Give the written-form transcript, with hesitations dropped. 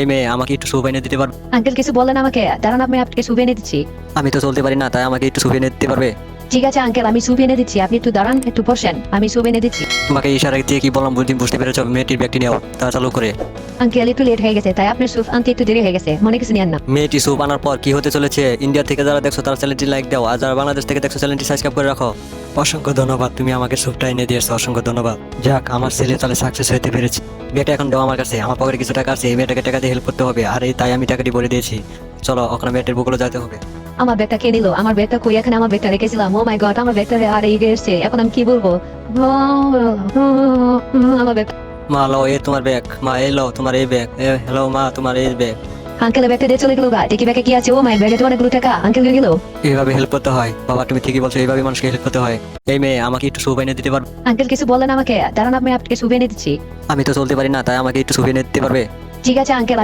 এই মেয়ে, আমাকে একটু স্যুপ এনে দিতে পারবে? আঙ্কেল কিছু বলেন আমাকে, দাঁড়ান আমি আপনাকে স্যুপ এনে দিচ্ছি। আমি তো চলতে পারি না, তাই আমাকে একটু স্যুপ এনে দিতে পারবে? ঠিক আছে আঙ্কেল, আমি স্যুপ এনে দিচ্ছি, আপনি একটু দাঁড়ান, একটু বসেন, আমি স্যুপ এনে দিচ্ছি। তোমাকে ইশারা দিয়ে কি বললাম বুঝতে পেরেছো? মেয়েটির ব্যাগটি নেও, তা চালু করে। আঙ্কেল একটু লেট হয়ে গেছে, তাই আপনার স্যুপ আনতে একটু দেরি হয়ে গেছে, মনে কিছু নিয়েন না। মেয়েটি স্যুপ আনার পর কি হতে চলেছে? ইন্ডিয়া থেকে যারা দেখছো তারা চ্যানেলটি লাইক দাও, আর যারা বাংলাদেশ থেকে দেখছো চ্যানেলটি সাবস্ক্রাইব করে রাখো। অসংখ্য ধন্যবাদ, তুমি আমাকে স্যুপটা এনে দিয়েছো, অসংখ্য ধন্যবাদ। যাক, আমার ছেলে তাহলে সাকসেস হতে পেরেছি। মেয়েটা এখন দাও আমার কাছে, আমার পকেটে কিছু টাকা আছে, এই মেয়েটাকে টাকা দিয়ে হেল্প করতে হবে, আর তাই আমি টাকাটি বলে দিয়েছি। চলো, ওখানে মেয়েটির বুকগুলো যেতে হবে। আমার ব্যাগটা কে নিল? আমার ব্যাগটা কই? এখানে আমার ব্যাগটা রেখেছিলাম। ও মাই গড, আমার ব্যাগটা আর এই এসছে, এখন আমি কি বলবো? আমার ব্যাগ। মা লো, এ তোমার ব্যাগ। মা এলো তোমার এই ব্যাগ। হ্যালো মা, তোমার এই ব্যাগ। আঙ্কেল ব্যাগটা দিয়ে চলে গেল গা, দেখি ব্যাগে কি আছে। ও মাই, ব্যাগে তো অনেকগুলো টাকা, আঙ্কেল হয়ে গেল। এইভাবে হেল্প করতে হয় বাবা, তুমি ঠিকই বলছো, এইভাবে মানুষকে হেল্প করতে হয়। এই মেয়ে, আমাকে একটু স্যুপ এনে দিতে পারবে? আঙ্কেল কিছু বলেন আমাকে, দাঁড়ান আমি আপনাকে স্যুপ এনে দিচ্ছি। আমি তো চলতে পারি না, তাই আমাকে একটু স্যুপ এনে দিতে পারবে? ঠিক আছে আঙ্কেল।